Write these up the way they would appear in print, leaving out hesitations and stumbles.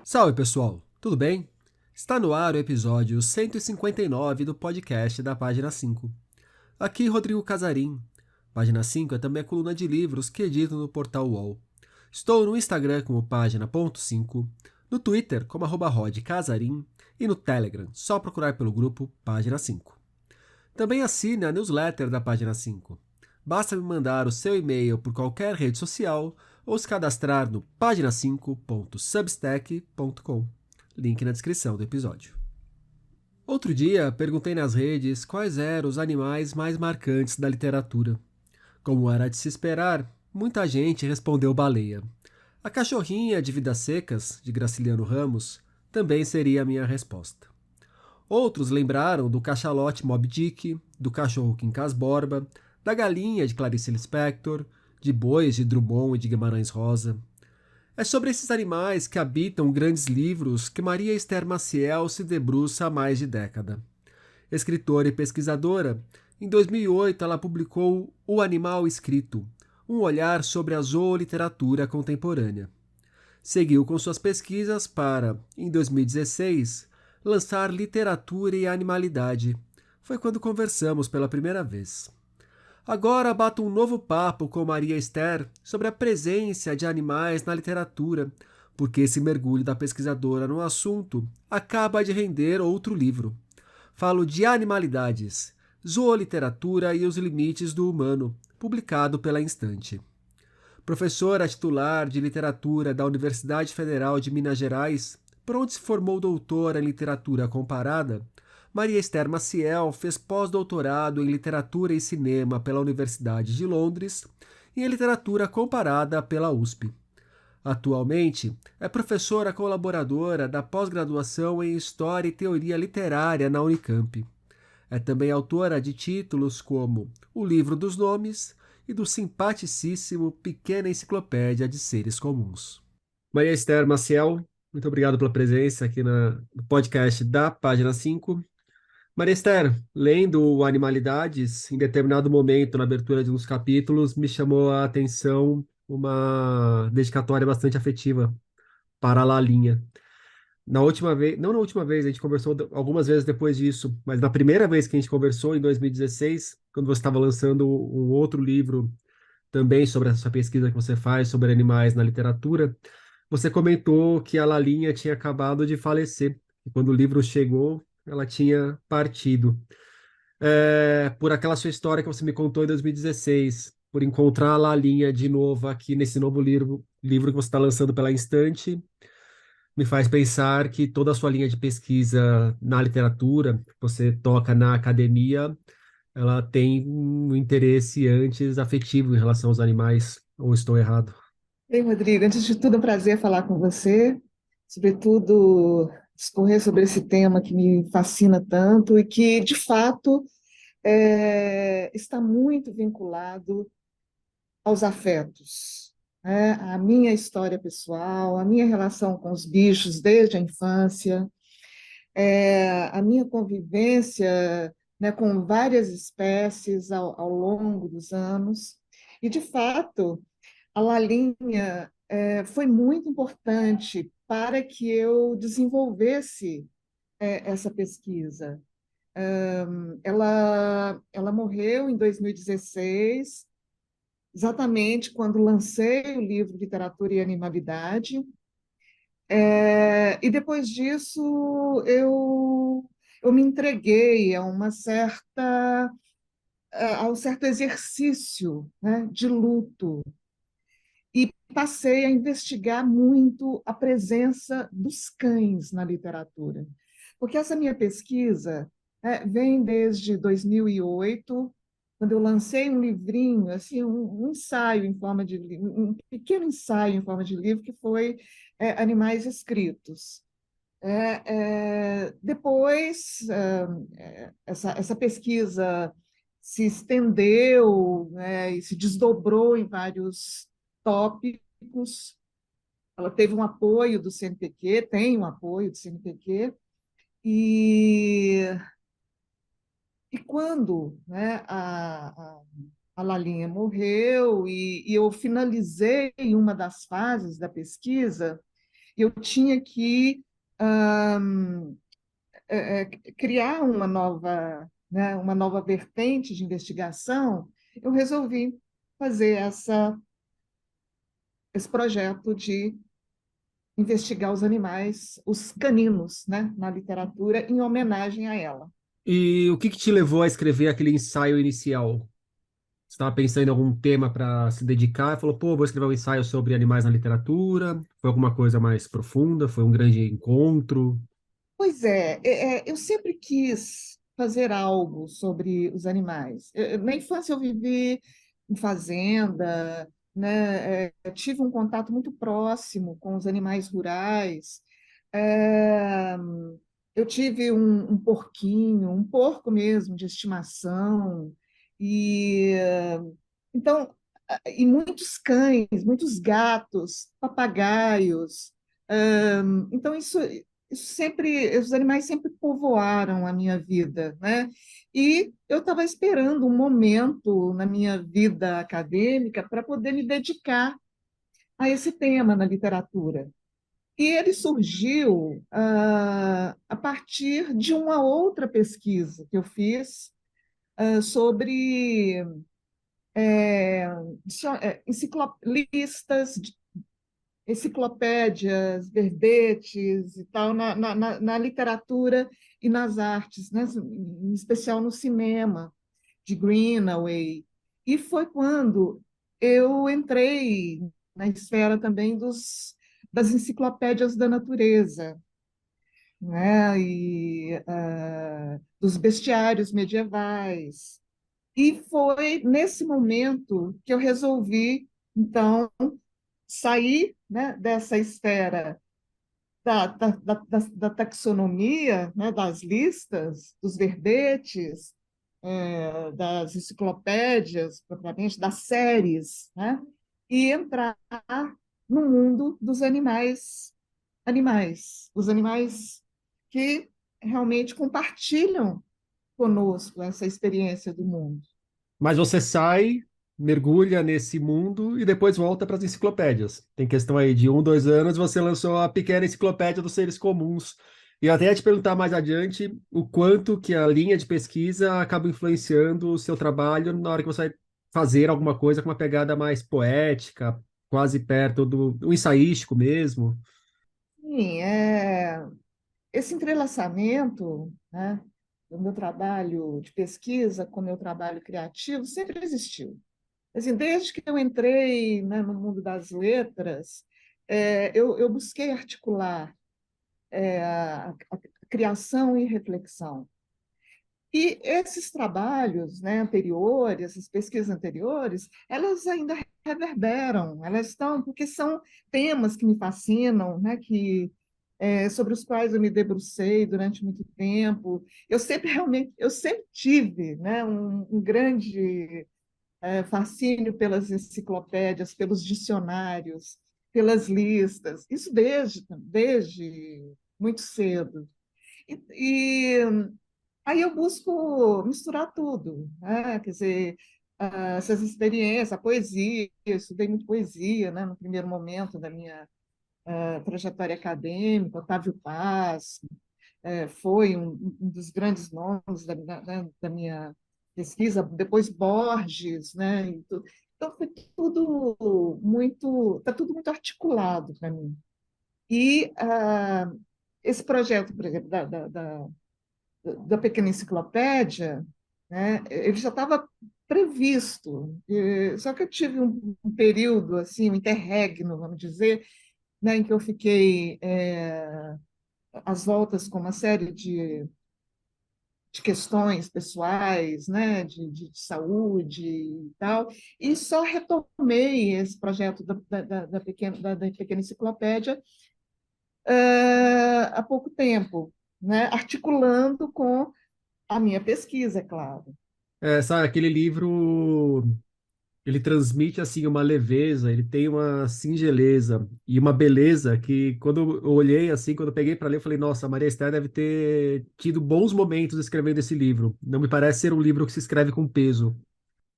Salve pessoal, tudo bem? Está no ar o episódio 159 do podcast da Página 5. Aqui Rodrigo Casarim. Página 5 é também a coluna de livros que edito no portal UOL. Estou no Instagram como página.5, no Twitter como @rodcasarim e no Telegram, só procurar pelo grupo Página 5. Também assine a newsletter da Página 5. Basta me mandar o seu e-mail por qualquer rede social ou se cadastrar no página5.substack.com. Link na descrição do episódio. Outro dia, perguntei nas redes quais eram os animais mais marcantes da literatura. Como era de se esperar, muita gente respondeu baleia. A cachorrinha de Vidas Secas, de Graciliano Ramos, também seria a minha resposta. Outros lembraram do cachalote Moby Dick, do cachorro Quincas Borba, da galinha de Clarice Lispector, de bois de Drummond e de Guimarães Rosa. É sobre esses animais que habitam grandes livros que Maria Esther Maciel se debruça há mais de década. Escritora e pesquisadora, em 2008 ela publicou O Animal Escrito, um olhar sobre a zooliteratura contemporânea. Seguiu com suas pesquisas para, em 2016, lançar Literatura e Animalidade. Foi quando conversamos pela primeira vez. Agora bato um novo papo com Maria Esther sobre a presença de animais na literatura, porque esse mergulho da pesquisadora no assunto acaba de render outro livro. Falo de Animalidades, Zooliteratura e os Limites do Humano, publicado pela Instante. Professora titular de literatura da Universidade Federal de Minas Gerais, por onde se formou doutora em literatura comparada, Maria Esther Maciel fez pós-doutorado em literatura e cinema pela Universidade de Londres e em literatura comparada pela USP. Atualmente, é professora colaboradora da pós-graduação em História e Teoria Literária na Unicamp. É também autora de títulos como O Livro dos Nomes e do simpaticíssimo Pequena Enciclopédia de Seres Comuns. Maria Esther Maciel, muito obrigado pela presença aqui no podcast da Página 5. Maria Esther, lendo o Animalidades, em determinado momento, na abertura de uns capítulos, me chamou a atenção uma dedicatória bastante afetiva para a Lalinha. Na última vez, não na última vez, a gente conversou algumas vezes depois disso, mas na primeira vez que a gente conversou, em 2016, quando você estava lançando um outro livro também sobre essa pesquisa que você faz sobre animais na literatura, você comentou que a Lalinha tinha acabado de falecer, e quando o livro chegou, ela tinha partido. Por aquela sua história que você me contou em 2016, por encontrar a Lalinha de novo aqui nesse novo livro que você está lançando pela Instante, me faz pensar que toda a sua linha de pesquisa na literatura, que você toca na academia, ela tem um interesse antes afetivo em relação aos animais, ou estou errado? Ei, Rodrigo, antes de tudo, é um prazer falar com você, sobretudo discorrer sobre esse tema que me fascina tanto e que, de fato, está muito vinculado aos afetos, né? A minha história pessoal, a minha relação com os bichos desde a infância, a minha convivência, né, com várias espécies ao longo dos anos. E, de fato, a Lalinha foi muito importante para que eu desenvolvesse essa pesquisa. Ela morreu em 2016, exatamente quando lancei o livro Literatura e Animalidade. E depois disso eu me entreguei a um certo exercício, né, de luto, e passei a investigar muito a presença dos cães na literatura. Porque essa minha pesquisa vem desde 2008, quando eu lancei um livrinho, assim, um ensaio em forma de um pequeno ensaio em forma de livro, que foi Animais Escritos. Depois, essa pesquisa se estendeu, né, e se desdobrou em vários tópicos. Ela teve um apoio do CNPq, tem um apoio do CNPq, e, e quando, né, a Lalinha morreu e eu finalizei uma das fases da pesquisa, eu tinha que ahm, criar uma nova vertente de investigação, eu resolvi fazer esse projeto de investigar os animais, os caninos, né, na literatura, em homenagem a ela. E o que que te levou a escrever aquele ensaio inicial? Você estava pensando em algum tema para se dedicar e falou, pô, vou escrever um ensaio sobre animais na literatura? Foi alguma coisa mais profunda? Foi um grande encontro? Pois eu sempre quis fazer algo sobre os animais. Na infância eu vivi em fazenda, né? Eu tive um contato muito próximo com os animais rurais. É, eu tive um porquinho, um porco mesmo de estimação, e então e muitos cães, muitos gatos, papagaios. Então isso sempre, os animais sempre povoaram a minha vida, né? E eu estava esperando um momento na minha vida acadêmica para poder me dedicar a esse tema na literatura. E ele surgiu a partir de uma outra pesquisa que eu fiz sobre listas, enciclopédias, verbetes e tal, na literatura e nas artes, né? Em especial no cinema, de Greenaway. E foi quando eu entrei na esfera também das enciclopédias da natureza, né? Dos bestiários medievais. E foi nesse momento que eu resolvi, então, sair, né, dessa esfera da taxonomia, né, das listas, dos verbetes, das enciclopédias, propriamente, das séries, né, e entrar no mundo dos os animais que realmente compartilham conosco essa experiência do mundo. Mas você sai, mergulha nesse mundo e depois volta para as enciclopédias. Tem questão aí de 1, 2 anos, você lançou a pequena enciclopédia dos seres comuns. E eu até ia te perguntar mais adiante o quanto que a linha de pesquisa acaba influenciando o seu trabalho na hora que você vai fazer alguma coisa com uma pegada mais poética, quase perto do ensaístico mesmo. Sim, esse entrelaçamento, né, do meu trabalho de pesquisa com o meu trabalho criativo sempre existiu. Assim, desde que eu entrei, né, no mundo das letras, eu busquei articular a criação e reflexão. E esses trabalhos, né, anteriores, essas pesquisas anteriores, elas ainda reverberam, elas estão, porque são temas que me fascinam, né, sobre os quais eu me debrucei durante muito tempo. Eu sempre tive, né, um grande fascínio pelas enciclopédias, pelos dicionários, pelas listas, isso desde muito cedo. E aí eu busco misturar tudo, né? Quer dizer, essas experiências, a poesia, eu estudei muito poesia, né, no primeiro momento da minha trajetória acadêmica. Otávio Paz foi um dos grandes nomes da minha pesquisa, depois Borges, né? Então foi tudo muito, está tudo muito articulado para mim. E esse projeto, por exemplo, da pequena enciclopédia, né, ele já estava previsto, só que eu tive um período, assim, um interregno, vamos dizer, né, em que eu fiquei às voltas com uma série de questões pessoais, né, de saúde e tal, e só retomei esse projeto da pequena enciclopédia há pouco tempo, né, articulando com a minha pesquisa, é claro. É, sabe, aquele livro, ele transmite assim uma leveza, ele tem uma singeleza e uma beleza que quando eu olhei assim, quando eu peguei para ler, eu falei, nossa, a Maria Esther deve ter tido bons momentos escrevendo esse livro. Não me parece ser um livro que se escreve com peso.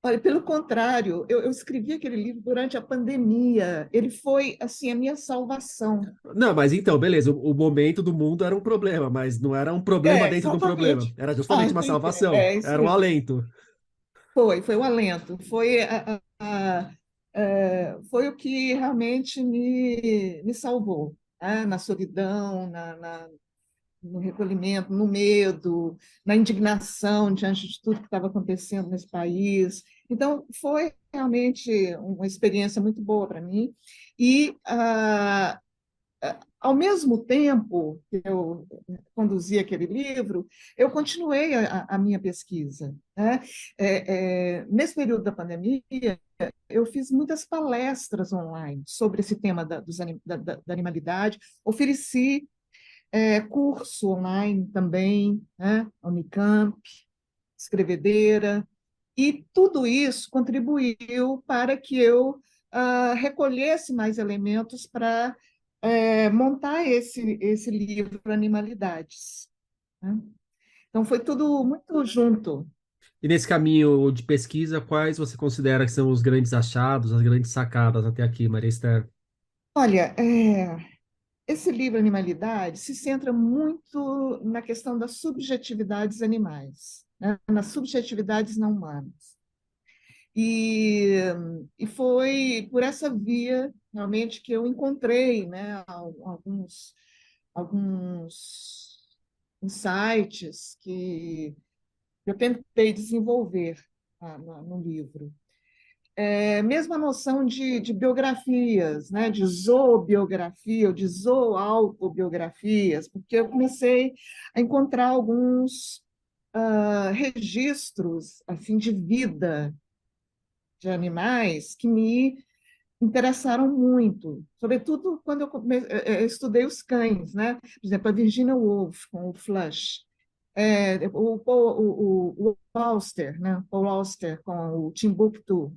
Olha, pelo contrário, eu escrevi aquele livro durante a pandemia. Ele foi, assim, a minha salvação. Não, mas então, beleza, o momento do mundo era um problema, mas não era um problema É, dentro de um problema. exatamente. Era Ah, justamente uma tu entende. salvação, É isso era um mesmo. alento. Foi o alento. Foi o que realmente me salvou, né? Na solidão, no recolhimento, no medo, na indignação diante de tudo que estava acontecendo nesse país. Então, foi realmente uma experiência muito boa para mim. E, ao mesmo tempo que eu conduzi aquele livro, eu continuei a minha pesquisa, né? Nesse período da pandemia, eu fiz muitas palestras online sobre esse tema da animalidade, ofereci curso online também, né? Unicamp, escrevedeira, e tudo isso contribuiu para que eu recolhesse mais elementos para montar esse livro Animalidades, né? Então, foi tudo muito junto. E nesse caminho de pesquisa, quais você considera que são os grandes achados, as grandes sacadas até aqui, Maria Esther? Olha, esse livro Animalidade se centra muito na questão das subjetividades animais, né? Nas subjetividades não humanas. E, e foi por essa via, realmente, que eu encontrei, né, alguns insights que eu tentei desenvolver no livro. Mesmo a noção de biografias, né, de zoobiografia ou de zooautobiografias, porque eu comecei a encontrar alguns registros assim, de vida de animais que me interessaram muito, sobretudo quando eu estudei os cães, né? Por exemplo, a Virginia Woolf com o Flush, o Auster, né? Paul Auster com o Timbuktu,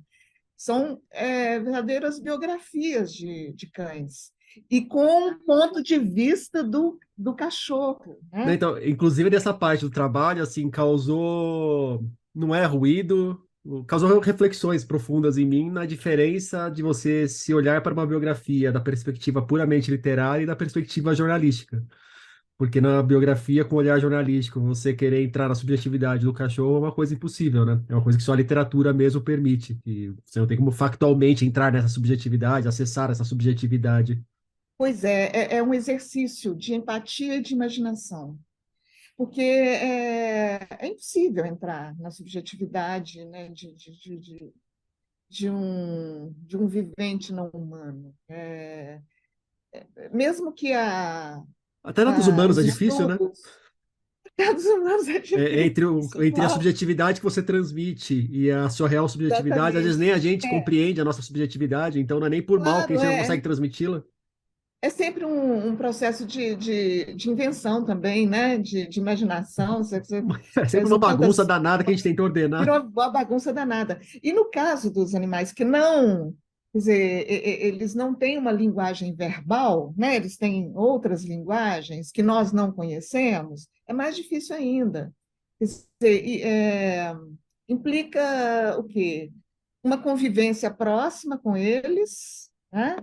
são verdadeiras biografias de cães e com um ponto de vista do cachorro, Né, né? então, inclusive nessa parte do trabalho, assim, causou, não é ruído, causou reflexões profundas em mim na diferença de você se olhar para uma biografia da perspectiva puramente literária e da perspectiva jornalística. Porque na biografia, com olhar jornalístico, você querer entrar na subjetividade do cachorro é uma coisa impossível, né? É uma coisa que só a literatura mesmo permite. E você não tem como factualmente entrar nessa subjetividade, acessar essa subjetividade. Pois é um exercício de empatia e de imaginação, porque é impossível entrar na subjetividade, né, de um vivente não humano. Mesmo que Até na dos humanos os é difícil, né? estudos dos humanos é É, difícil, entre a claro, subjetividade que você transmite e a sua real subjetividade, às vezes exatamente. nem a gente É, compreende a nossa subjetividade, então não é nem por mal que a claro, gente não consegue transmiti-la. é sempre um processo de invenção também, né? De imaginação. É sempre uma São bagunça tantas. danada que a gente tenta ordenar. Virou uma bagunça danada. E no caso dos animais que não, quer dizer, eles não têm uma linguagem verbal, né? Eles têm outras linguagens que nós não conhecemos, é mais difícil ainda. Quer dizer, implica o quê? Uma convivência próxima com eles, né?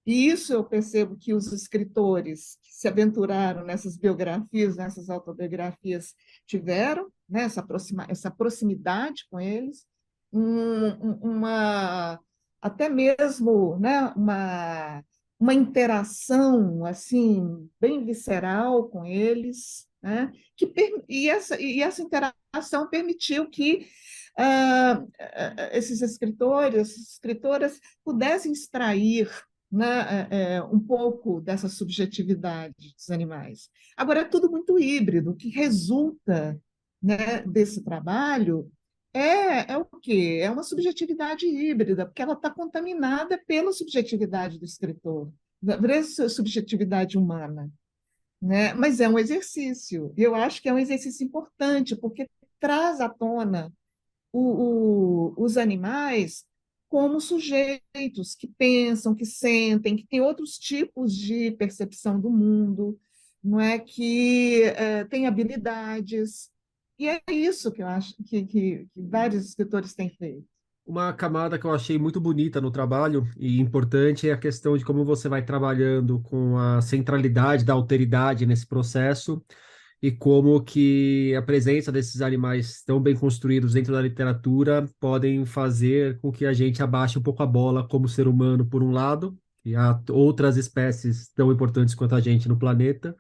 E isso eu percebo que os escritores que se aventuraram nessas biografias, nessas autobiografias, tiveram, né? Essa proximidade com eles, até mesmo, né? Uma interação assim bem visceral com eles, né? E essa interação permitiu que esses escritores, essas escritoras pudessem extrair, né, um pouco dessa subjetividade dos animais. Agora, é tudo muito híbrido. O que resulta, né, desse trabalho é o quê? É uma subjetividade híbrida, porque ela está contaminada pela subjetividade do escritor, pela subjetividade humana, né? Mas é um exercício, e eu acho que é um exercício importante, porque traz à tona os animais como sujeitos que pensam, que sentem, que têm outros tipos de percepção do mundo, não é que têm habilidades. E é isso que eu acho que vários escritores têm feito. Uma camada que eu achei muito bonita no trabalho e importante é a questão de como você vai trabalhando com a centralidade da alteridade nesse processo e como que a presença desses animais tão bem construídos dentro da literatura podem fazer com que a gente abaixe um pouco a bola como ser humano, por um lado, e há outras espécies tão importantes quanto a gente no planeta,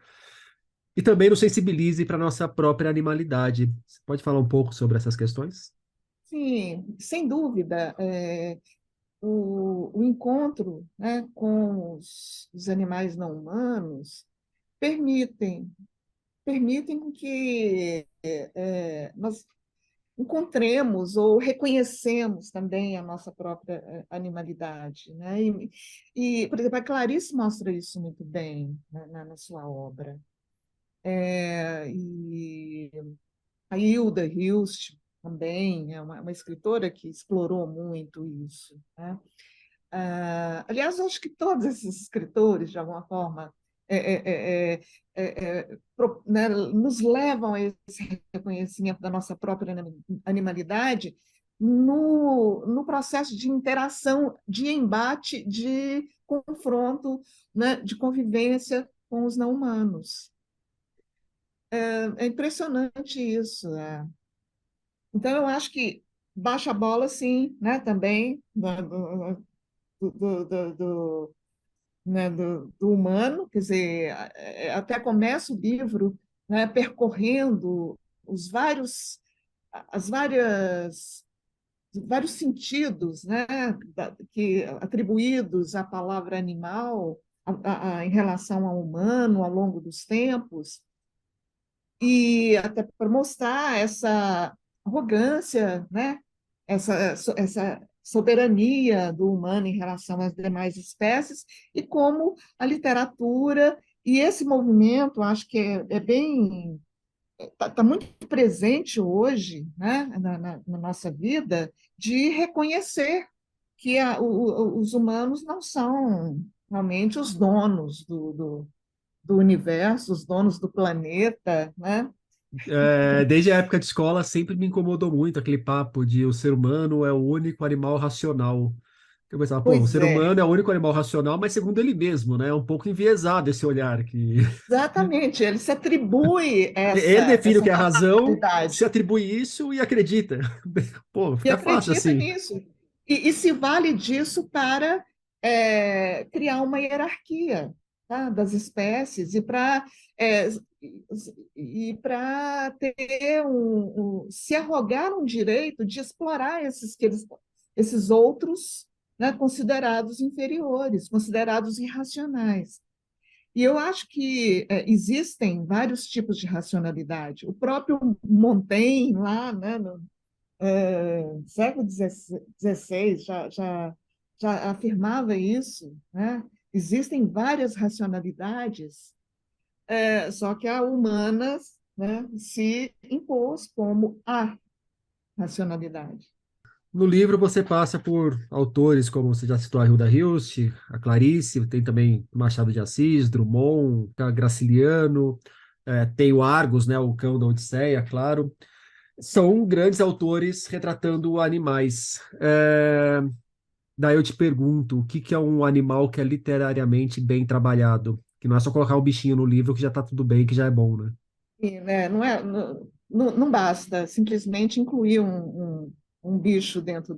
e também nos sensibilize para a nossa própria animalidade. Você pode falar um pouco sobre essas questões? Sim, sem dúvida. O encontro, né, com os animais não humanos permitem, permitem com que nós encontremos ou reconhecemos também a nossa própria animalidade, né? Por exemplo, a Clarice mostra isso muito bem, né, na sua obra. E a Hilda Hilst também é uma escritora que explorou muito isso, né? Aliás, eu acho que todos esses escritores, de alguma forma, é, é, é, né, nos levam a esse reconhecimento da nossa própria animalidade no processo de interação, de embate, de confronto, né, de convivência com os não-humanos. É impressionante isso. Então, eu acho que baixa a bola, sim, né, também, do né, do humano, quer dizer, até começa o livro, né, percorrendo as vários sentidos, né, que atribuídos à palavra animal em relação ao humano ao longo dos tempos, e até para mostrar essa arrogância, né, essa soberania do humano em relação às demais espécies, e como a literatura e esse movimento, acho que é bem está muito presente hoje, né, na nossa vida, de reconhecer que os humanos não são realmente os donos do universo, os donos do planeta, né? Desde a época de escola, sempre me incomodou muito aquele papo de o ser humano é o único animal racional. Eu pensava, pô, o Pois ser é, humano é o único animal racional, mas segundo ele mesmo, né? É um pouco enviesado esse olhar que exatamente, ele se atribui ele define o essa que é a razão, se racionalidade atribui isso e acredita. Pô, e fica fácil acredita assim. nisso. E se vale disso para criar uma hierarquia, tá, das espécies é, para ter se arrogar um direito de explorar esses outros, né, considerados inferiores, considerados irracionais. E eu acho que existem vários tipos de racionalidade. O próprio Montaigne, lá, né, no século XVI, já afirmava isso, né? Existem várias racionalidades, só que a humana, né, se impôs como a racionalidade. No livro você passa por autores como você já citou a Hilda Hilst, a Clarice, tem também Machado de Assis, Drummond, Graciliano, tem o Argos, né, o Cão da Odisseia, claro. São grandes autores retratando animais. Daí eu te pergunto, o que que é um animal que é literariamente bem trabalhado? Que não é só colocar um bichinho no livro que já tá tudo bem, que já é bom, né? E, né, não basta simplesmente incluir um bicho dentro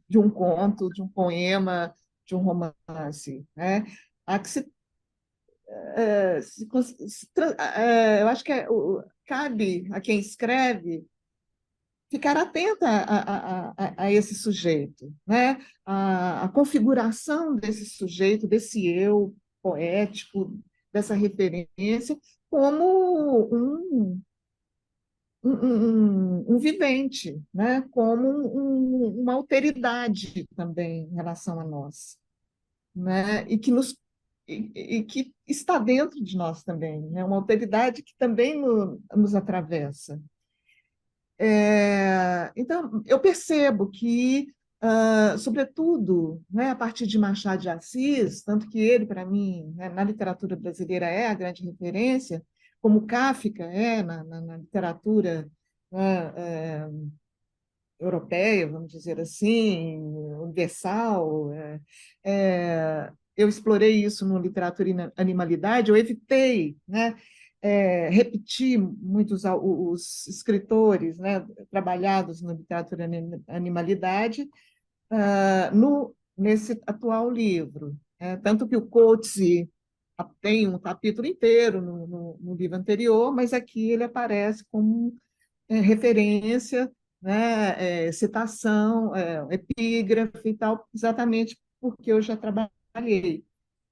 de um conto, de um poema, de um romance, né? Há que eu acho que cabe a quem escreve ficar atenta a esse sujeito, né? A configuração desse sujeito, desse eu poético, dessa referência, como um vivente, né? Como uma alteridade também em relação a nós, né? E que está dentro de nós também, né? Uma alteridade que também nos atravessa. Então, eu percebo que, sobretudo, né, a partir de Machado de Assis, tanto que ele, para mim, né, na literatura brasileira é a grande referência, como Kafka é na literatura, né, europeia, vamos dizer assim, universal. Eu explorei isso no Literatura e Animalidade, eu evitei, né, repetir muitos os escritores, né, trabalhados no Literatura e Animalidade, nesse atual livro. Tanto que o Coetzee tem um capítulo inteiro no livro anterior, mas aqui ele aparece como referência, né, citação, epígrafe e tal, exatamente porque eu já trabalhei.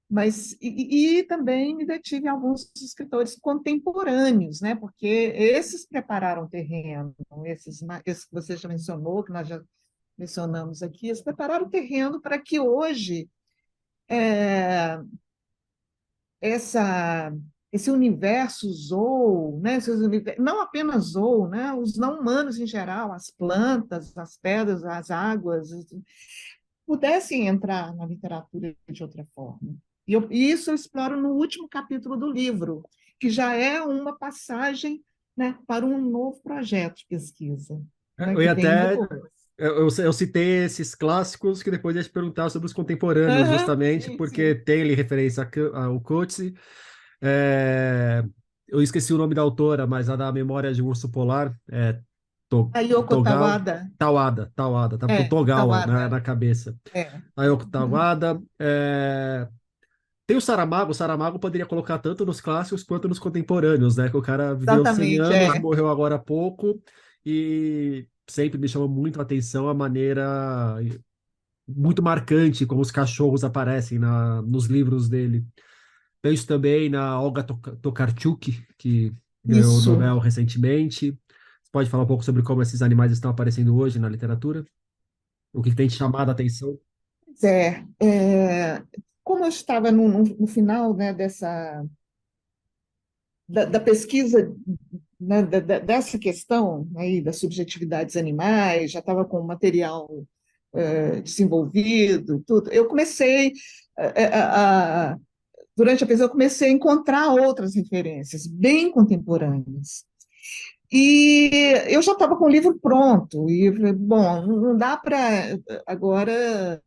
Mas, e também me detive em alguns escritores contemporâneos, né, porque esses prepararam o terreno, esses que você já mencionou, que nós já mencionamos aqui, eles prepararam o terreno para que hoje é, essa, esse universo zoou, né, não apenas zoou, né, os não humanos em geral, as plantas, as pedras, as águas, pudessem entrar na literatura de outra forma. E isso eu exploro no último capítulo do livro, que já é uma passagem, né, para um novo projeto de pesquisa, né, Eu que ia vem até. depois. Eu citei esses clássicos que depois ia te perguntar sobre os contemporâneos, Aham, justamente sim, porque sim. tem ali referência ao Coetzee. É, eu esqueci o nome da autora, mas a da Memória de um Urso Polar, A Yoko Togal, Tawada, Tawada, tava com Togawa Tawada, na cabeça. é. A Yoko Tawada. Tem o Saramago poderia colocar tanto nos clássicos quanto nos contemporâneos, né? Que o cara viveu 100 Exatamente, anos, é. morreu agora há pouco, e sempre me chamou muito a atenção a maneira muito marcante como os cachorros aparecem nos livros dele. Penso também na Olga Tokarczuk, que ganhou o Isso. Nobel recentemente. Você pode falar um pouco sobre como esses animais estão aparecendo hoje na literatura? O que tem te chamado a atenção? Pois como eu estava no final, né, da pesquisa, né, dessa questão aí das subjetividades animais, já estava com o material desenvolvido, tudo, eu comecei durante a pesquisa, eu comecei a encontrar outras referências bem contemporâneas. E eu já estava com o livro pronto, e eu falei, bom, não dá para agora,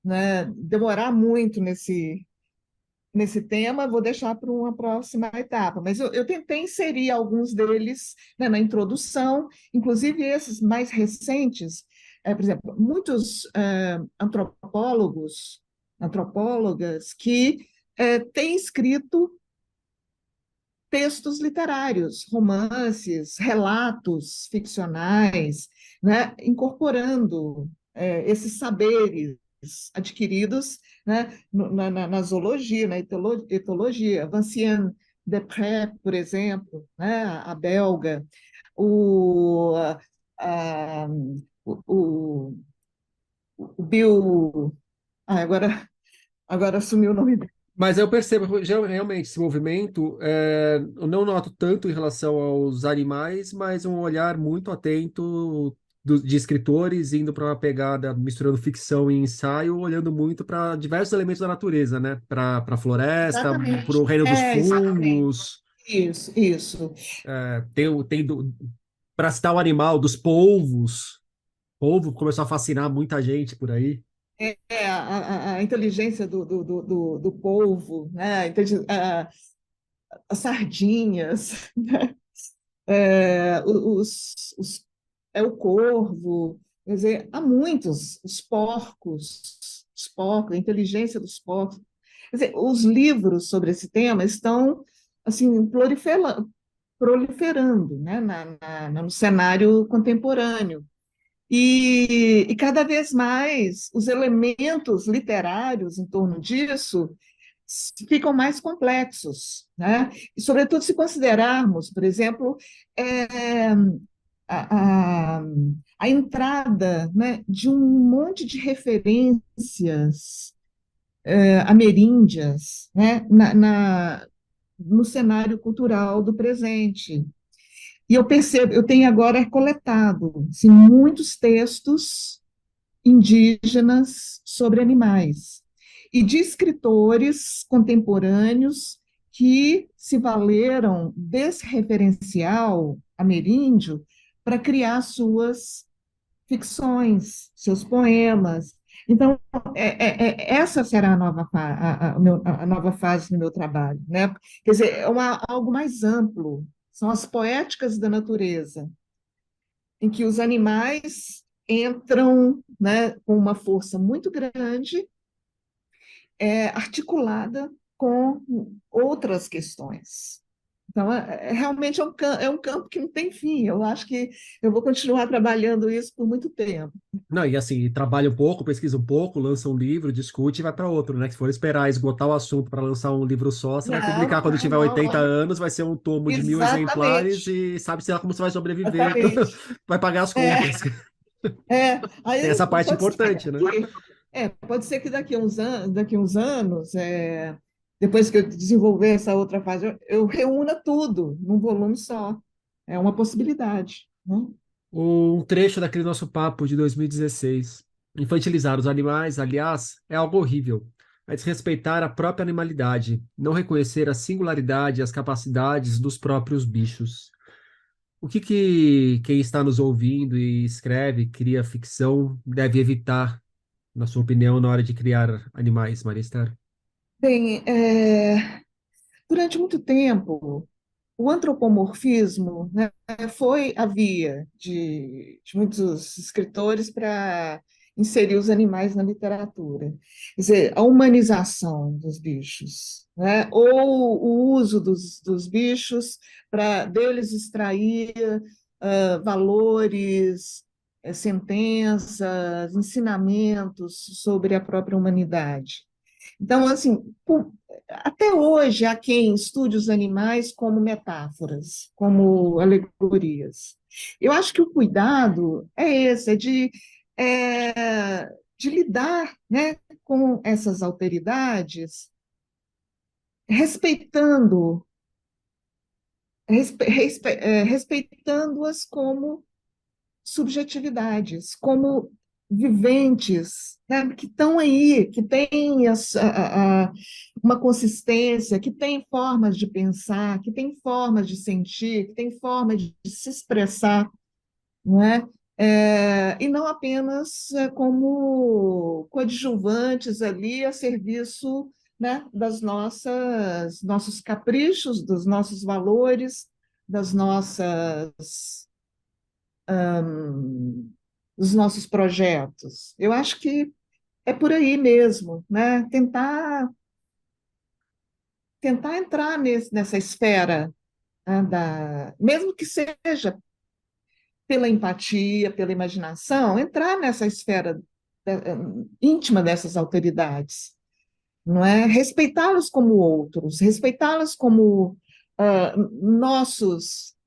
né, demorar muito nesse tema, vou deixar para uma próxima etapa. Mas eu tentei inserir alguns deles, né, na introdução, inclusive esses mais recentes, por exemplo, muitos antropólogas que têm escrito textos literários, romances, relatos ficcionais, né, incorporando esses saberes adquiridos, né, na zoologia, na etologia. Vincent Desprez, por exemplo, né, a belga, o, a, o, o Bill. Agora sumiu o nome dele. Mas eu percebo realmente esse movimento, eu não noto tanto em relação aos animais, mas um olhar muito atento de escritores indo para uma pegada misturando ficção e ensaio, olhando muito para diversos elementos da natureza, né? Para a floresta, para Exatamente. o reino dos Exatamente. fungos, Isso, isso. para citar o animal dos polvos. Polvo começou a fascinar muita gente por aí. A inteligência do polvo, né? As sardinhas, os, o corvo, quer dizer, há muitos, os porcos, a inteligência dos porcos. Quer dizer, os livros sobre esse tema estão assim proliferando, né? No cenário contemporâneo. E cada vez mais os elementos literários em torno disso ficam mais complexos, né? E, sobretudo, se considerarmos, por exemplo, é, a, a, a entrada, né, de um monte de referências ameríndias, né, no cenário cultural do presente. E eu percebo, eu tenho agora coletado assim, muitos textos indígenas sobre animais e de escritores contemporâneos que se valeram desse referencial ameríndio para criar suas ficções, seus poemas. Então, essa será a nova fase no meu trabalho, né? Quer dizer, algo mais amplo, são as poéticas da natureza, em que os animais entram, né, com uma força muito grande, articulada com outras questões. Então, realmente é um campo que não tem fim. Eu acho que eu vou continuar trabalhando isso por muito tempo. Não, e assim, trabalha um pouco, pesquisa um pouco, lança um livro, discute e vai para outro, né? Se for esperar esgotar o assunto para lançar um livro só, você vai publicar Não, quando não, tiver não. 80 anos, vai ser um tomo de 1.000 exemplares Exatamente, e sabe-se lá como você vai sobreviver, exatamente. vai pagar as É, contas. Tem aí essa parte pode ser que importante, né? pode ser que daqui uns anos, depois que eu desenvolver essa outra fase, eu reúna tudo num volume só. É uma possibilidade, né? Um trecho daquele nosso papo de 2016. Infantilizar os animais, aliás, é algo horrível. É desrespeitar a própria animalidade, não reconhecer a singularidade e as capacidades dos próprios bichos. O que quem está nos ouvindo e escreve, cria ficção, deve evitar, na sua opinião, na hora de criar animais, Maria Esther? Bem, durante muito tempo, o antropomorfismo, né, foi a via de muitos escritores para inserir os animais na literatura. Quer dizer, a humanização dos bichos, né, ou o uso dos bichos para deles extrair valores, sentenças, ensinamentos sobre a própria humanidade. Então, assim, até hoje há quem estude os animais como metáforas, como alegorias. Eu acho que o cuidado é esse, de lidar, né, com essas alteridades, respeitando, respeitando-as como subjetividades, como viventes, né, que estão aí, que têm uma consistência, que têm formas de pensar, que têm formas de sentir, que têm formas de se expressar, não é? E não apenas como coadjuvantes ali a serviço, né, das nossos caprichos, dos nossos valores, das nossas dos nossos projetos. Eu acho que é por aí mesmo, né? Tentar entrar nessa esfera, né, mesmo que seja pela empatia, pela imaginação, entrar nessa esfera íntima dessas autoridades, não é? Respeitá-los como outros, respeitá-los como nossos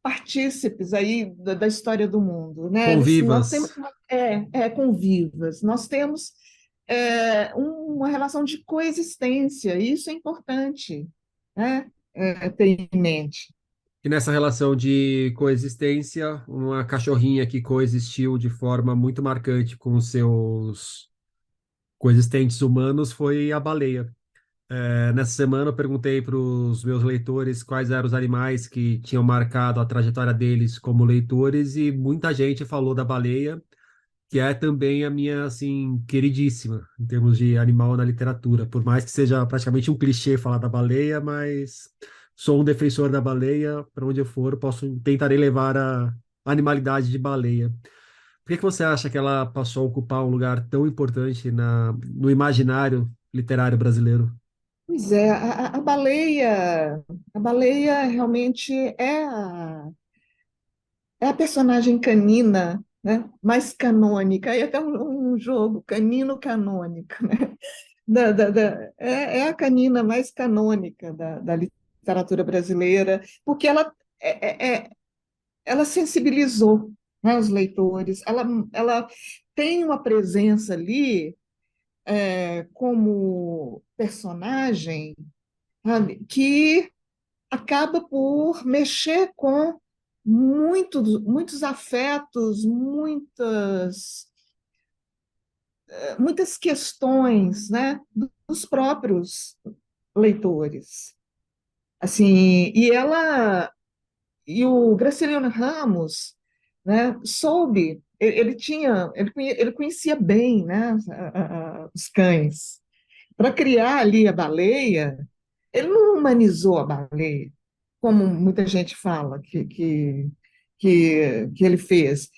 partícipes aí da história do mundo, né? Nós temos Convivas. convivas, nós temos uma relação de coexistência, e isso é importante, né? Ter em mente. E nessa relação de coexistência, uma cachorrinha que coexistiu de forma muito marcante com os seus coexistentes humanos foi a baleia. Nessa semana eu perguntei para os meus leitores quais eram os animais que tinham marcado a trajetória deles como leitores e muita gente falou da baleia, que é também a minha, assim, queridíssima em termos de animal na literatura. Por mais que seja praticamente um clichê falar da baleia, mas sou um defensor da baleia. Para onde eu for, tentarei levar a animalidade de baleia. Por que você acha que ela passou a ocupar um lugar tão importante no imaginário literário brasileiro? Pois é, a baleia realmente é a personagem canina, né, mais canônica, e até um jogo, canino canônico, né? É a canina mais canônica da literatura brasileira, porque ela sensibilizou, né, os leitores, ela tem uma presença ali como personagem, sabe, que acaba por mexer com muitos afetos, muitas questões, né, dos próprios leitores. Assim, e o Graciliano Ramos, né? Soube, ele conhecia bem, né, os cães. Para criar ali a baleia, ele não humanizou a baleia, como muita gente fala que ele fez.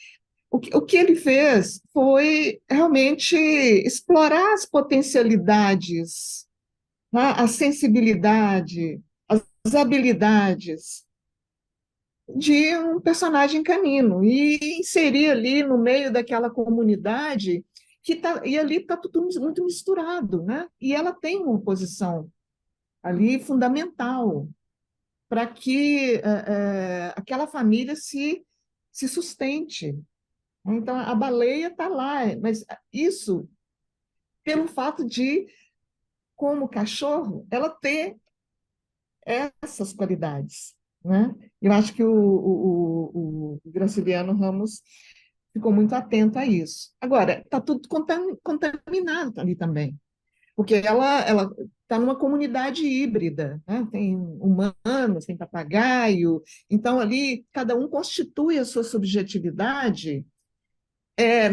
O que ele fez foi realmente explorar as potencialidades, né, a sensibilidade, as habilidades de um personagem canino e inserir ali no meio daquela comunidade e ali está tudo muito misturado, né? E ela tem uma posição ali fundamental para que aquela família se sustente. Então, a baleia está lá, mas isso pelo fato de, como cachorro, ela ter essas qualidades, né? Eu acho que o Graciliano Ramos ficou muito atento a isso. Agora, está tudo contaminado ali também, porque ela está numa comunidade híbrida, né? Tem humanos, tem papagaio, então ali cada um constitui a sua subjetividade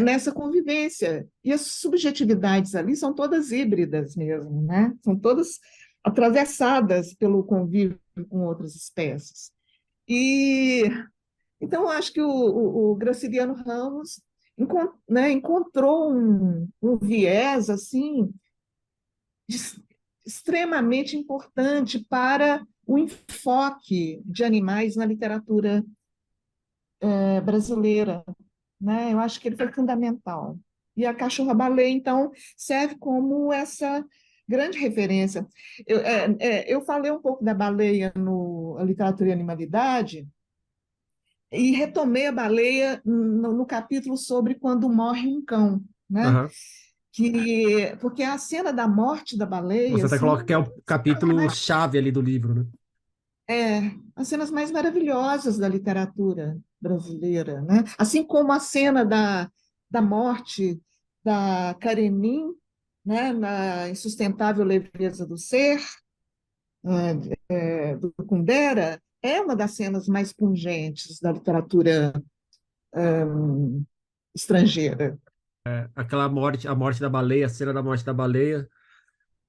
nessa convivência. E as subjetividades ali são todas híbridas mesmo, né? São todas atravessadas pelo convívio com outras espécies. E então eu acho que o Graciliano Ramos encontrou um viés assim extremamente importante para o enfoque de animais na literatura brasileira, né? Eu acho que ele foi fundamental. E a cachorra-baleia, então, serve como essa grande referência. Eu falei um pouco da baleia no Literatura e Animalidade e retomei a baleia no capítulo sobre quando morre um cão, né? Aham. Porque a cena da morte da baleia, Você até assim, coloca que é o capítulo chave ali do livro, né? as cenas mais maravilhosas da literatura brasileira, né? Assim como a cena da morte da Karenin, né, na Insustentável Leveza do Ser, do Kundera, é uma das cenas mais pungentes da literatura estrangeira. Aquela morte, a morte da baleia, a cena da morte da baleia.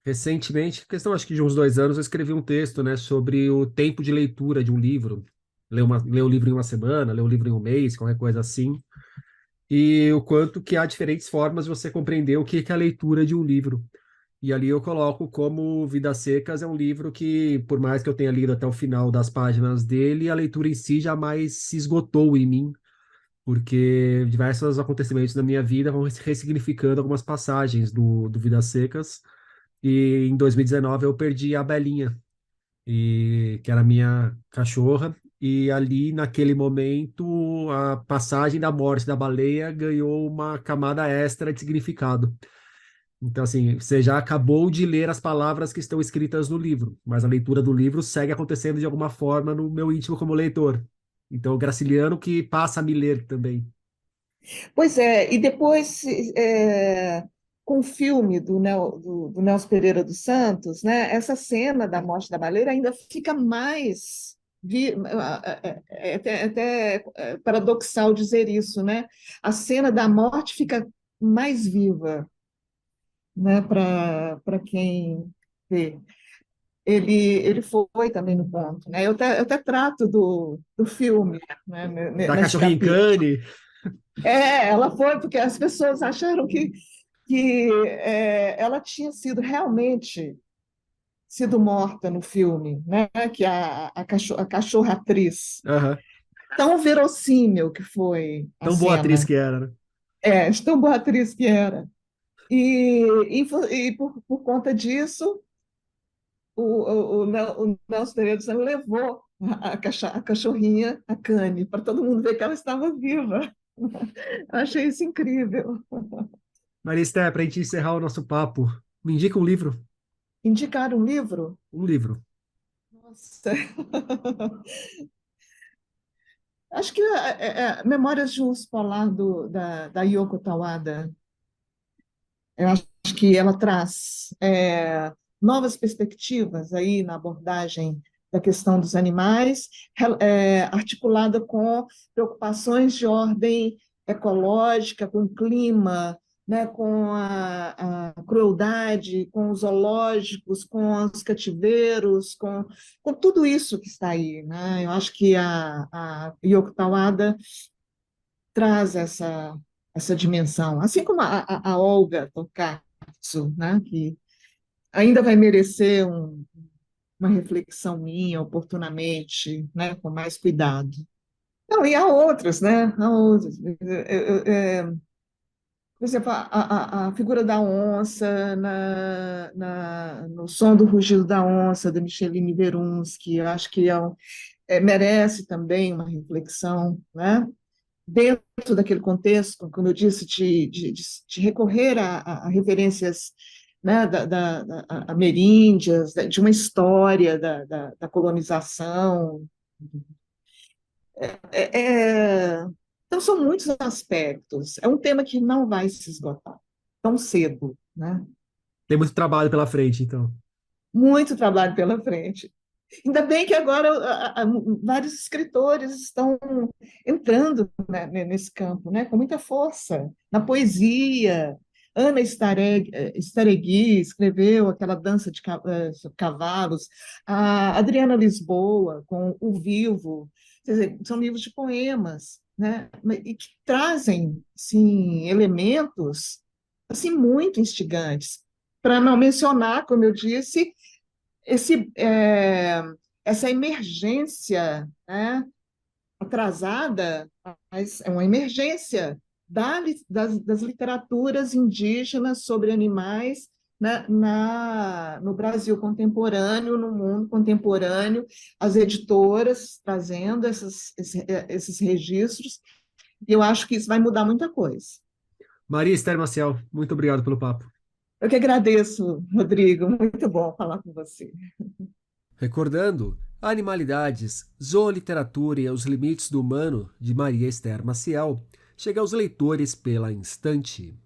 Recentemente, questão acho que de uns 2 anos, eu escrevi um texto, né, sobre o tempo de leitura de um livro. Ler o livro em uma semana, ler o livro em um mês, qualquer coisa assim. E o quanto que há diferentes formas de você compreender o que é a leitura de um livro. E ali eu coloco como Vidas Secas é um livro que, por mais que eu tenha lido até o final das páginas dele, a leitura em si jamais se esgotou em mim, porque diversos acontecimentos na minha vida vão ressignificando algumas passagens do Vidas Secas. E em 2019 eu perdi a Belinha, que era a minha cachorra. E ali, naquele momento, a passagem da morte da baleia ganhou uma camada extra de significado. Então, assim, você já acabou de ler as palavras que estão escritas no livro, mas a leitura do livro segue acontecendo de alguma forma no meu íntimo como leitor. Então, o Graciliano que passa a me ler também. Pois é, e depois, com o filme do Nelson Pereira dos Santos, né, essa cena da morte da baleia ainda fica mais. Até paradoxal dizer isso, né? A cena da morte fica mais viva, né, para quem vê. Ele foi também no ponto, né? Eu até trato do filme, né, Da nesse cachorrinha em capítulo. cane. Ela foi porque as pessoas acharam que ela tinha sido realmente sido morta no filme, né? Que a cachorra atriz, Aham. tão verossímil que foi a Tão boa atriz cena, que era, né? de tão boa atriz que era. E por conta disso, o Nelson Pereira dos Santos levou a cachorrinha, a Cane, para todo mundo ver que ela estava viva. Eu achei isso incrível. Marista, para a gente encerrar o nosso papo, me indica um livro. Indicar um livro? Um livro. Nossa. Acho que Memórias de um Urso Polar da Yoko Tawada. Eu acho que ela traz novas perspectivas aí na abordagem da questão dos animais, articulada com preocupações de ordem ecológica, com o clima, né, com a crueldade, com os zoológicos, com os cativeiros, com tudo isso que está aí, né? Eu acho que a Yoko Tawada traz essa dimensão, assim como a Olga Tokarczuk, né, que ainda vai merecer uma reflexão minha oportunamente, né, com mais cuidado. Não, e há outras, né? Há outras. Por exemplo, a figura da onça no Som do Rugido da Onça, da Micheline Verunski, eu acho que merece também uma reflexão, né? Dentro daquele contexto, como eu disse, de recorrer a referências, né, ameríndias, de uma história da colonização. É, então, são muitos aspectos. É um tema que não vai se esgotar tão cedo, né? Tem muito trabalho pela frente, então. Muito trabalho pela frente. Ainda bem que agora vários escritores estão entrando, né, nesse campo, né, com muita força, na poesia. Ana Staregui escreveu aquela dança de sobre cavalos, a Adriana Lisboa, com O Vivo, quer dizer, são livros de poemas, né, e que trazem, sim, elementos assim, muito instigantes, para não mencionar, como eu disse, esse, é, essa emergência, né, atrasada, mas é uma emergência das literaturas indígenas sobre animais, né, no Brasil contemporâneo, no mundo contemporâneo, as editoras trazendo esses registros, e eu acho que isso vai mudar muita coisa. Maria Esther Maciel, muito obrigado pelo papo. Eu que agradeço, Rodrigo, muito bom falar com você. Recordando Animalidades, Zooliteratura e os Limites do Humano, de Maria Esther Maciel, chega aos leitores pela Instante.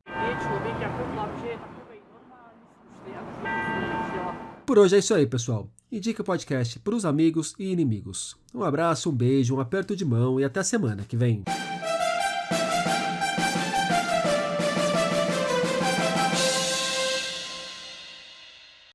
Por hoje é isso aí, pessoal. Indique o podcast para os amigos e inimigos. Um abraço, um beijo, um aperto de mão e até a semana que vem.